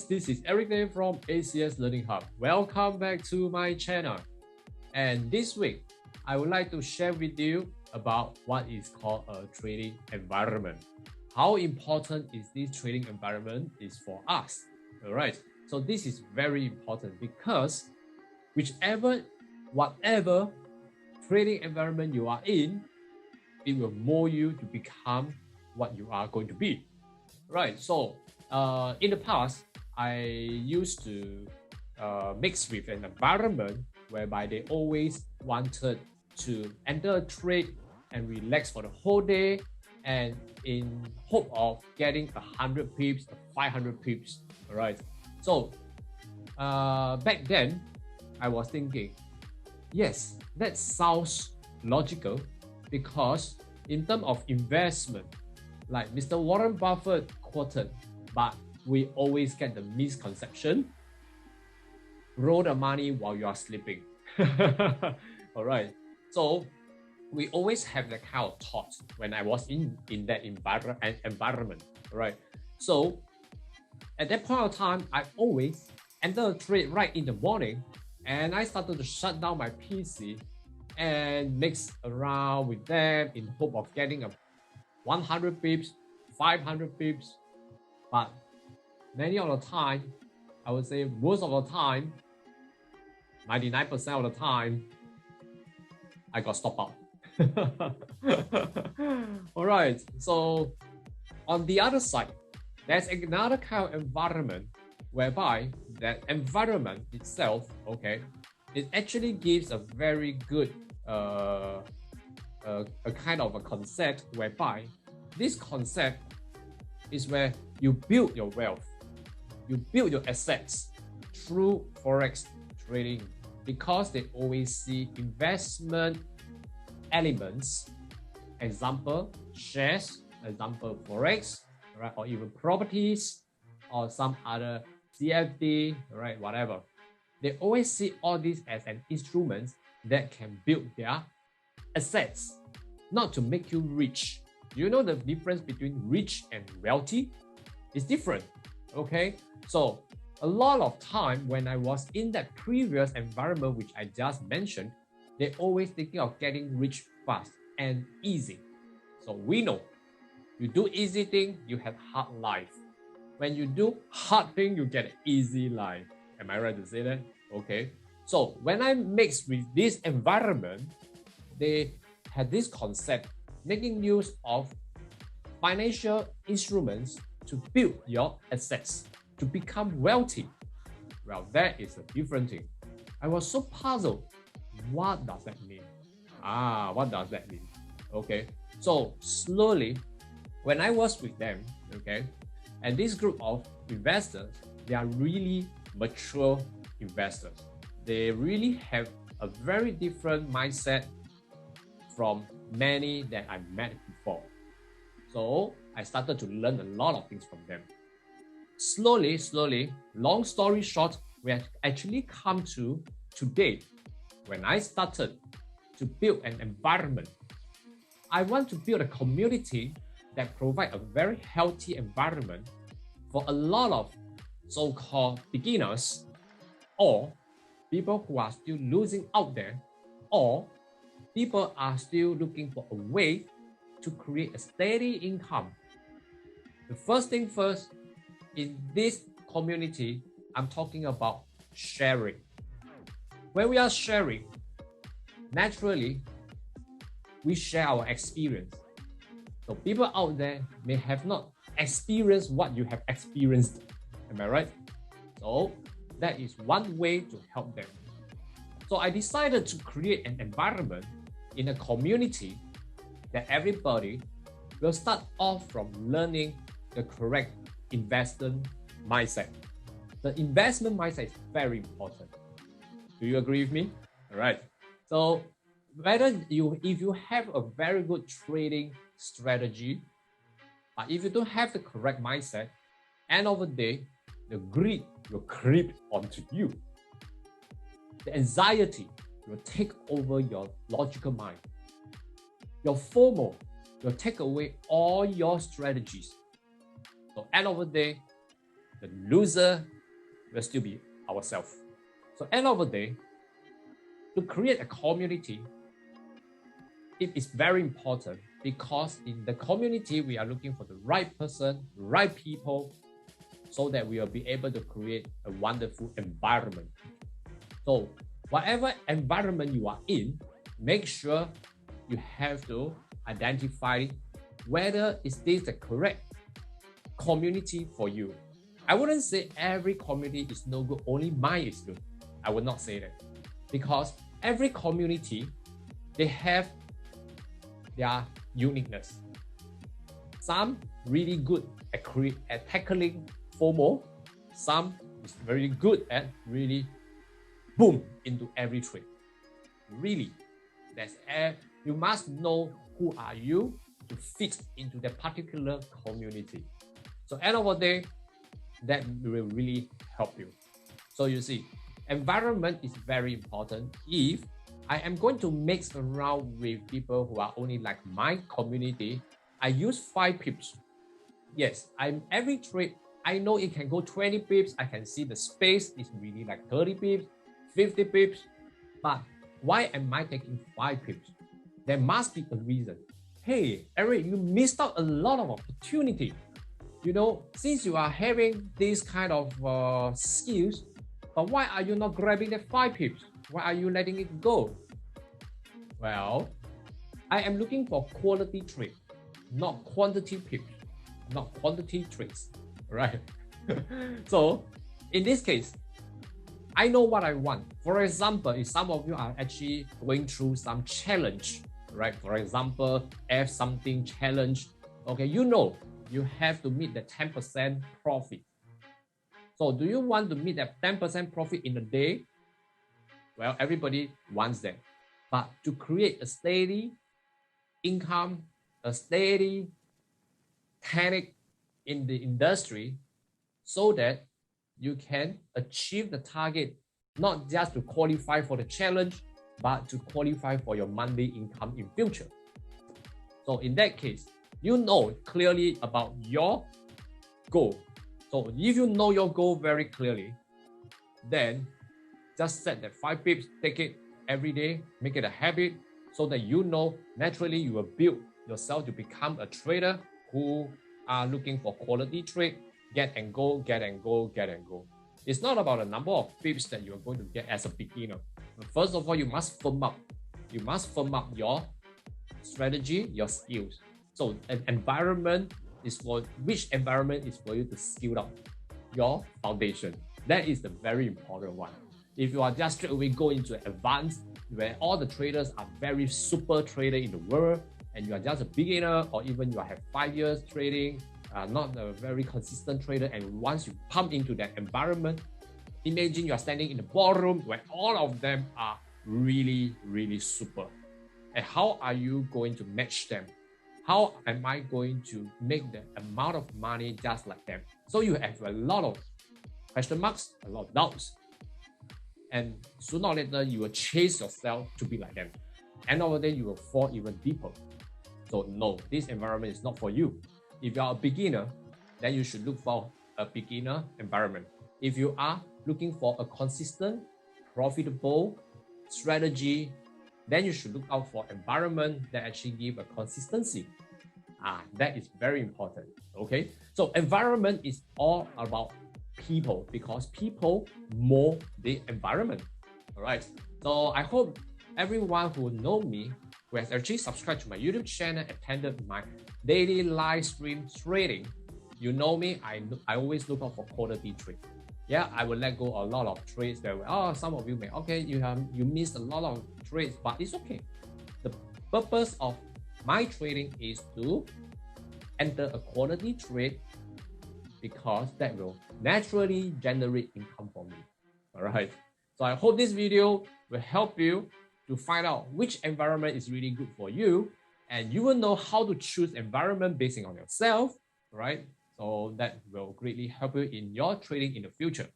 guys, this is Eric from ACS Learning Hub. Welcome back to my channel. And this week, I would like to share with you about what is called a trading environment. How important is this trading environment is for us. All right. So this is very important because whatever trading environment you are in, it will mold you to become what you are going to be. Right. So in the past, I used to mix with an environment whereby they always wanted to enter a trade and relax for the whole day, and in hope of getting 100 pips, 500 pips. All right. So back then, I was thinking, yes, that sounds logical because in terms of investment, like Mr. Warren Buffett quoted, but we always get the misconception, roll the money while you are sleeping. All right. So we always have that kind of thought when I was in that environment. All right. So at that point of time, I always enter a trade right in the morning, and I started to shut down my PC and mix around with them in hope of getting a 100 pips, 500 pips. But many of the time, I would say most of the time, 99% of the time, I got stopped out. All right. So on the other side, there's another kind of environment whereby that environment itself, okay, it actually gives a very good a kind of a concept whereby this concept is where you build your wealth, you build your assets through forex trading, because they always see investment elements, example shares, example forex, right, or even properties or some other CFD, right, whatever. They always see all this as an instrument that can build their assets, not to make you rich. You know the difference between rich and wealthy? It's different, okay? So a lot of time when I was in that previous environment, which I just mentioned, they always thinking of getting rich fast and easy. So we know, you do easy thing, you have hard life. When you do hard thing, you get an easy life. Am I right to say that? Okay. So when I mix with this environment, they had this concept, making use of financial instruments to build your assets, to become wealthy. Well, that is a different thing. I was so puzzled. What does that mean? What does that mean? Okay. So slowly, when I was with them, okay, and this group of investors, they are really mature investors. They really have a very different mindset from many that I met before. So I started to learn a lot of things from them. Slowly, long story short, we have actually come to today when I started to build an environment. I want to build a community that provides a very healthy environment for a lot of so-called beginners, or people who are still losing out there, or people are still looking for a way to create a steady income. The first thing first, in this community, I'm talking about sharing. When we are sharing, naturally, we share our experience. So people out there may have not experienced what you have experienced. Am I right? So that is one way to help them. So I decided to create an environment in a community that everybody will start off from learning the correct investment mindset. The investment mindset is very important. Do you agree with me? All right. So if you have a very good trading strategy, but if you don't have the correct mindset, end of the day, the greed will creep onto you. The anxiety will take over your logical mind. Your FOMO will take away all your strategies. So end of the day, the loser will still be ourselves. So end of the day, to create a community, it is very important because in the community, we are looking for the right person, right people, so that we will be able to create a wonderful environment. So whatever environment you are in, make sure you have to identify whether is this the correct community for you. I wouldn't say every community is no good, only mine is good. I would not say that, because every community, they have their uniqueness. Some really good at tackling FOMO, some is very good at really boom into every trade. Really, you must know who are you to fit into that particular community. So end of the day, that will really help you. So you see, environment is very important. If I am going to mix around with people who are only like my community, I use 5 pips. Yes, every trade, I know it can go 20 pips. I can see the space is really like 30 pips, 50 pips. But why am I taking 5 pips? There must be a reason. Hey, Eric, you missed out a lot of opportunity. You know, since you are having these kind of skills, but why are you not grabbing the 5 pips? Why are you letting it go? Well, I am looking for quality trade, not quantity pips, not quantity trades, right? So in this case, I know what I want. For example, if some of you are actually going through some challenge, right? For example, F something challenge, okay, you know, you have to meet the 10% profit. So do you want to meet that 10% profit in a day? Well, everybody wants that. But to create a steady income, a steady technique in the industry, so that you can achieve the target, not just to qualify for the challenge, but to qualify for your monthly income in future. So in that case, you know clearly about your goal. So if you know your goal very clearly, then just set that 5 pips, take it every day, make it a habit, so that you know naturally you will build yourself to become a trader who are looking for quality trade, get and go, get and go, get and go. It's not about the number of pips that you are going to get as a beginner. But first of all, you must firm up. You must firm up your strategy, your skills. So an environment is for which environment is for you to skill up your foundation. That is the very important one. If you are just straight away go into advanced, where all the traders are very super trader in the world, and you are just a beginner, or even you have 5 years trading, not a very consistent trader, and once you pump into that environment, imagine you are standing in the ballroom where all of them are really, really super. And how are you going to match them? How am I going to make the amount of money just like them? So you have a lot of question marks, a lot of doubts. And sooner or later, you will chase yourself to be like them. End of the day, you will fall even deeper. So no, this environment is not for you. If you are a beginner, then you should look for a beginner environment. If you are looking for a consistent, profitable strategy, then you should look out for environment that actually give a consistency. That is very important. Okay, so environment is all about people, because people mold the environment. All right, so I hope everyone who know me, who has actually subscribed to my YouTube channel, attended my daily live stream trading, you know me, I always look out for quality trade. Yeah, I will let go a lot of trades that some of you may, okay, you missed a lot of trades, but it's okay. The purpose of my trading is to enter a quality trade, because that will naturally generate income for me. All right, so I hope this video will help you to find out which environment is really good for you, and you will know how to choose environment based on yourself, right? So that will greatly help you in your trading in the future.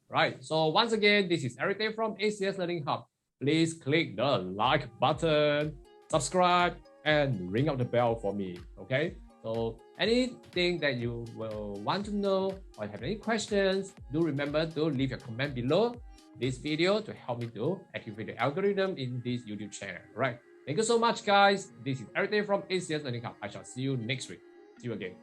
Right, so once again, this is Eric from ACS Learning Hub. Please click the like button, subscribe, and ring up the bell for me, okay? So anything that you will want to know or have any questions, do remember to leave your comment below this video to help me to activate the algorithm in this YouTube channel. Right? Thank you so much, guys. This is everything from ACS Learning Hub. I shall see you next week. See you again.